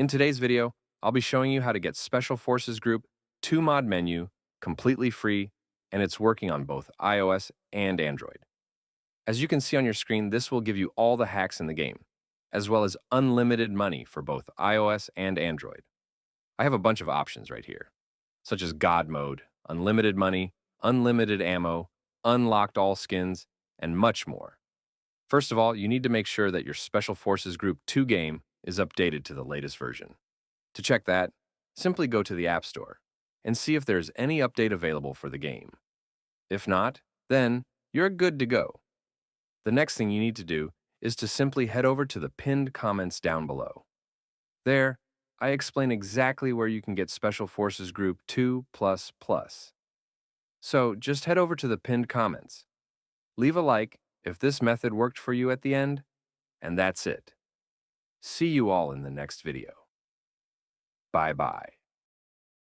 In today's video, I'll be showing you how to get Special Forces Group 2 mod menu completely free, and it's working on both iOS and Android. As you can see on your screen, this will give you all the hacks in the game, as well as unlimited money for both iOS and Android. I have a bunch of options right here, such as God Mode, unlimited money, unlimited ammo, unlocked all skins, and much more. First of all, you need to make sure that your Special Forces Group 2 game is updated to the latest version. To check that, simply go to the App Store and see if there's any update available for the game. If not, then you're good to go. The next thing you need to do is to simply head over to the pinned comments down below. There, I explain exactly where you can get Special Forces Group 2++. So just head over to the pinned comments. Leave a like if this method worked for you at the end, and that's it. See you all in the next video. Bye-bye.